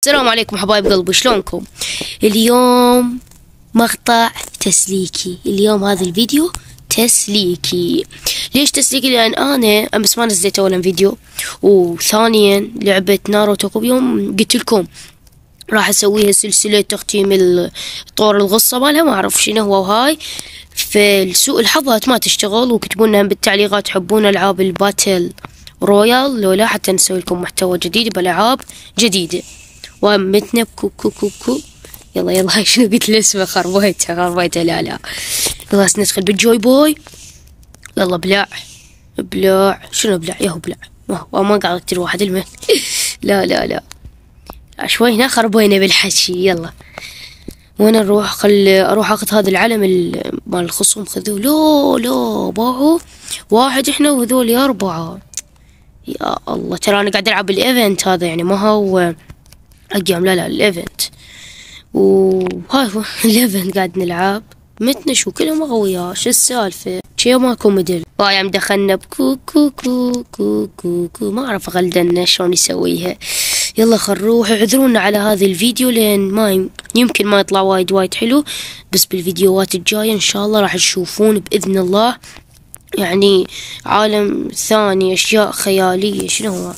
السلام عليكم حبايب قلبي، شلونكم؟ اليوم مقطع تسليكي. اليوم هذا الفيديو تسليكي. ليش تسليكي؟ لان انا امس ما نزلت اولا فيديو، وثانيا لعبة ناروتو بيوم قلت لكم راح اسويها سلسلة تختيم طور القصة مالها، ما اعرف شنو هو وهاي. فلسوء الحظ ما تشتغل، وكتبوا لنا بالتعليقات تحبون العاب الباتل رويال لو لا، حتى نسوي لكم محتوى جديد بالعاب جديدة. ومتنا بكو كو. يلا هاي شنو قلت الاسم؟ خربيتها لا يلا ندخل بالجوي بوي. يلا بلاع شنو بلاع؟ ياهو بلاع ما قاعد اقتل واحد المهم. لا شوي هنا خربينا بالحكي. يلا وين نروح؟ اروح اخذ هذا العلم مال الخصوم. خذوه. لا باعوا واحد احنا وهذول 4. يا الله، ترى انا قاعد العب الايفنت هذا، يعني ما هو اجيام. لا الايفنت، وهاي هو الايفنت قاعد نلعب. متنا شو كلهم اغوياء، شو السالفة؟ شي ماكو مدل. وايام دخلنا بكو كو كو كو كو كو ما اعرف اغلدنا شلون يسويها. يلا خل نروح. اعذرونا على هذا الفيديو لان ما يمكن ما يطلع وايد حلو، بس بالفيديوهات الجاية ان شاء الله راح تشوفون باذن الله يعني عالم ثاني، اشياء خيالية. شنو هو؟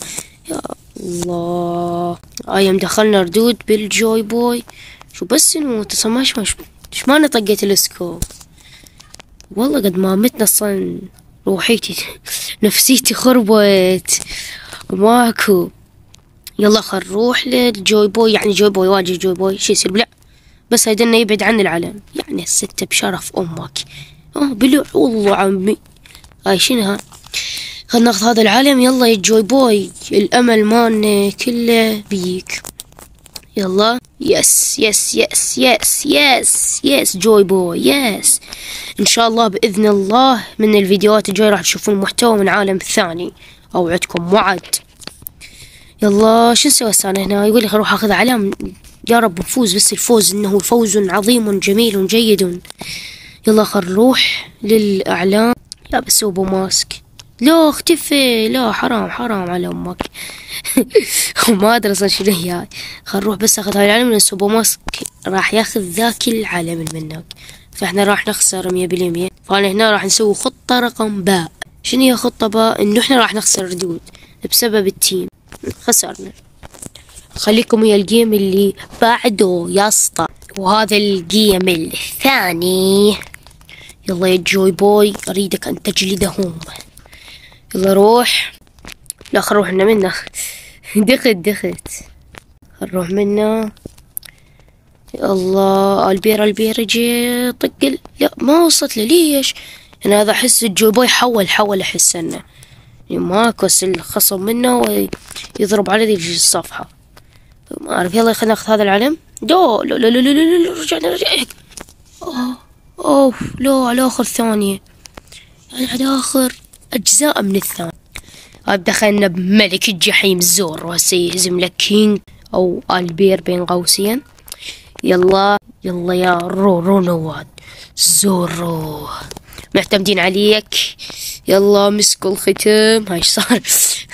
يا الله، ايام دخلنا ردود بالجوي بوي. شو بس نموت ماش ما انا طقيت السكوب. والله قد ما متنا اصلا روحيتي نفسيتي خربت ماكو. يلا خل نروح للجوي بوي. يعني جوي بوي واجه جوي بوي شي يصير بلع، بس هيدنا يبعد عن العلم. يعني الستة بشرف امك. بلع والله عمي. هاي شنو ها؟ خلنا ناخذ هذا العلم. يلا يا جوي بوي، الامل مالنا كله بيك. يلا يس جوي بوي يس. ان شاء الله باذن الله من الفيديوهات الجايه راح تشوفون محتوى من عالم ثاني، اوعدكم وعد. يلا شو نسوي هسه؟ انا هنا يقول لي اروح اخذ علم. يا رب نفوز، بس الفوز انه فوز عظيم جميل جيد. يلا خل نروح للاعلام. لا بس هو ماسك. لا اختفي، لا حرام على امك. وما ادري اصلا شنو هي. خل نروح بس اخذ هاي العلم، لان سوبر ماسك راح ياخذ ذاك العلم منك، فاحنا راح نخسر 100%. فانا هنا راح نسوي خطة رقم باء. شنو هي خطة باء؟ انه احنا راح نخسر ردود بسبب التيم. خسرنا. خليكم ويا الجيم اللي بعده يا اسطى، وهذا الجيم الثاني. يلا يا جوي بوي، اريدك ان تجلدهم. يلا روح. لا خل نروح منه. دخت. خل نروح منه. يا الله البير جي طقل. لا ما وصلت له. ليش؟ انا هذا احس الجوي بوي حول احس انه يعني ماكو الخصم منه ويضرب على ذي الصفحة. ما اعرف. يلا خلينا ناخذ هذا العلم. لا رجعنا. لا على اخر ثانية، يعني على اخر اجزاء من الثانية. دخلنا بملك الجحيم زورو، هسه يهزم لك كينج او البير بين قوسين. يلا يا رو نواد زورو، معتمدين عليك. يلا مسكوا الختم.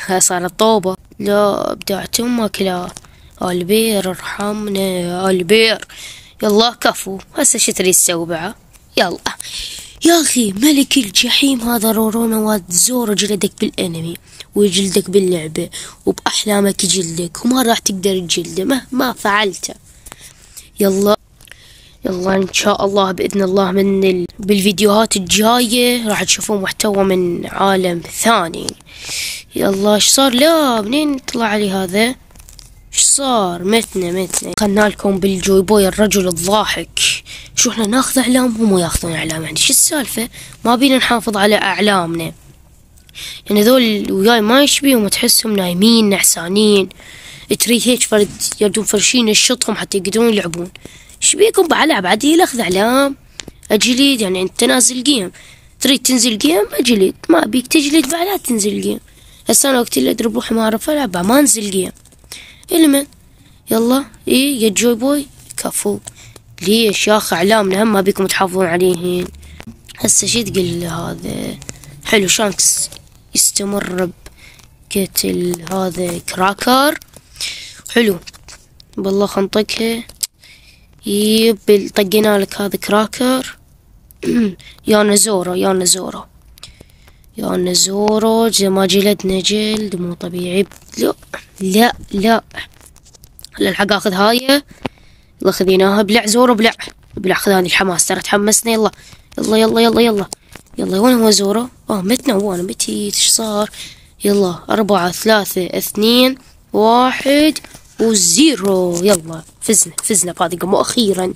هاي صارت طوبة. لا ابدعت امك. لا البير ارحمنا البير. يلا كفو. هسه شو تريد تسوي بعد؟ يلا يا اخي ملك الجحيم هذا رونواد زورو جلدك بالانمي ويجلدك باللعبة وبأحلامك يجلدك، وما راح تقدر تجلده مهما فعلته. يلا ان شاء الله باذن الله بالفيديوهات الجاية راح تشوفون محتوى من عالم ثاني. يلا ايش صار؟ لا منين طلع لي هذا؟ ايش صار؟ متنا خلنا لكم بالجوي بوي الرجل الضاحك. شو احنا ناخذ اعلام وهم ياخذون اعلام؟ يعني شو السالفة؟ ما بينا نحافظ على اعلامنا. يعني ذول وياي ما يشبيهم، تحسهم نايمين نعسانين. تريد هيك فرد يردون فرشين الشطهم حتى يقدرون يلعبون. ايش بيكم بلعب عديل اخذ اعلام اجلد؟ يعني انت نازل جيم تريد تنزل جيم اجلد، ما بيك تجلد بعد لا تنزل جيم. هسه انا وقت اللي اضرب روحي ما اعرف العب ما انزل جيم. المن يلا يا جوي بوي كفو. ليش يا اخي اعلامنا هم ما بيكم تحافظون عليهن. هسه شي تقول هذا حلو شانكس يستمر بقتل هذا كراكر. حلو بالله خنطقها. يب طقينا لك هذا كراكر. يا نزورة يا نزورة يا نزورة، ما جلدنا جلد مو طبيعي. لا لا لا، الحق اخذ هاي. يلا خذيناها. بلع زورو بلع بلع، خذ هذه الحماس ترى تحمسنا. يلا يلا يلا يلا يلا يلا. وين هو زورو؟ متنا وانا متيت. ايش صار؟ يلا 4 3 2 1 وزيرو. يلا فزنا بهذه الجيم واخيرا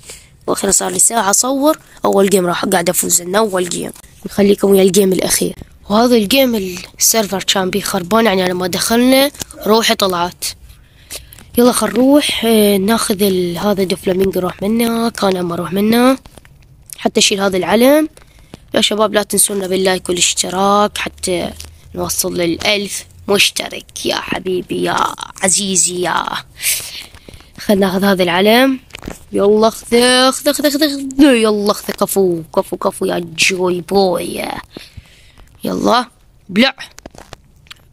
صار لي ساعة اصور اول جيم راح قاعد افوز لنا اول جيم. نخليكم ويا الجيم الاخير. وهذا الجيم السيرفر كان بيه خربان، يعني لما دخلنا روحي طلعت. يلا خل نروح ناخذ هذا دوفلامينغو نروح منه، كان اما اروح منه حتى اشيل هذا العلم. يا شباب لا تنسونا باللايك والاشتراك حتى نوصل ل1000 مشترك يا حبيبي يا عزيزي. يا خلنا ناخذ هذا العلم. يلا خذ يلا خذ. كفو كفو كفو يا جوي بوي. يلا بلع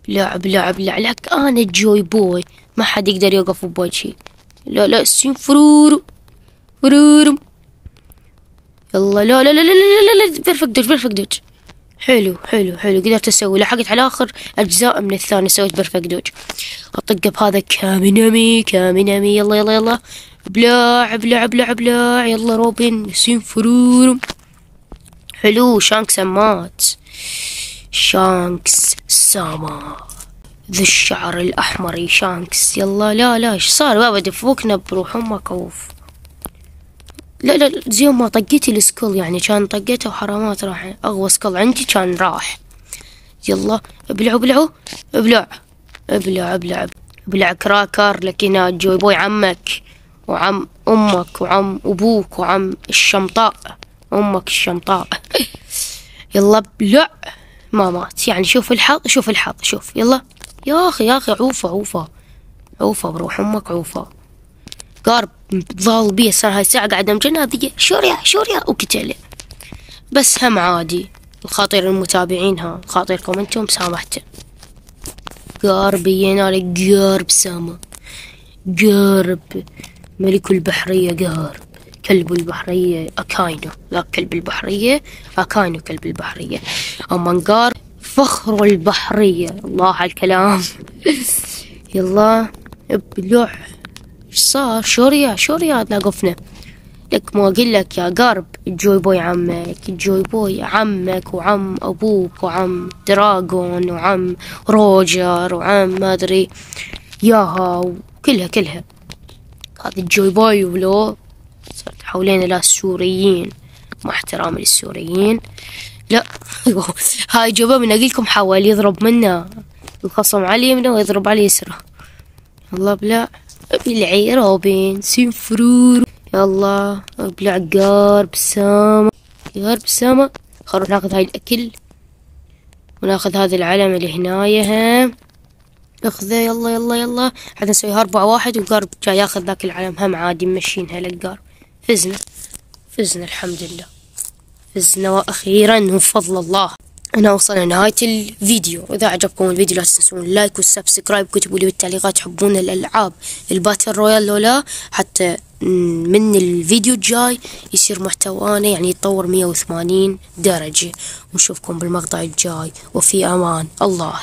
بلع بلع بلع لك. انا جوي بوي ما حد يقدر يوقف بوجهي. لا لا سين فرورو فرورو. يلا لا لا لا لا لا لا. بيرفكت دوج بيرفكت دوج. حلو حلو حلو، قدرت اسوي. لحقت على اخر اجزاء من الثاني سويت بيرفكت دوج. اطق بهذا كامينامي كامينامي. يلا يلا يلا بلع بلع بلع بلع. يلا روبن سين فرورو. حلو. شانكس مات. شانكس ساما ذو الشعر الأحمر شانكس. يلا لا لا ايش صار بابا؟ دفوكنا بروح امك. اوف لا لا زي ما طقيتي السكول، يعني كان طقيته وحرامات راح اغوى سكول عندي كان راح. يلا ابلعوا ابلعوا ابلع ابلع ابلع ابلع كراكر. لكن جوي بوي عمك وعم امك وعم ابوك وعم الشمطاء امك الشمطاء. يلا ابلع. ما مات يعني. شوف الحظ شوف الحظ شوف. يلا يا اخي يا اخي عوفة عوفة عوفة بروح امك عوفة. قارب ضال بيه صار هاي الساعة قاعدة مجنة شوريا شوريا وقتله. بس هم عادي. الخاطر المتابعين ها خاطركم انتم سامحته. قارب ينال قارب سما قارب ملك البحرية قارب كلب البحرية أكاينو. لا كلب البحرية أكاينو كلب البحرية. أما نقار فخر البحرية. الله على الكلام. يلا ابلع. ايش صار؟ شوريا شوريا لاقفنا لك. ما اقول لك يا قارب جوي بوي عمك جوي بوي عمك وعم ابوك وعم دراغون وعم روجر وعم ما ادري ياها وكلها هذه الجوي بوي. ولو صرت حولين لا السوريين مع احترامي للسوريين. لا هاي جوبا من اقولكم حاول يضرب منا الخصم على يمنه ويضرب على يسره. يلا بلع بلعي روبن سين فرور. يلا بلع قارب سما قارب سما. خلونا ناخذ هاي الاكل وناخذ هذا العلم اللي هنايا. اخذه. يلا يلا يلا حتى نسويها 4-1 وقارب جاي ياخذ ذاك العلم هم عادي ممشينها للقارب. فزنا الحمد لله فزنا واخيرا وبفضل الله. انا وصلنا نهاية الفيديو. واذا عجبكم الفيديو لا تنسون اللايك والسبسكرايب. كتبوا لي بالتعليقات تحبون الالعاب الباتل رويال لولا حتى من الفيديو الجاي يصير محتوانا يعني يتطور 180 درجة. ونشوفكم بالمقطع الجاي وفي امان الله.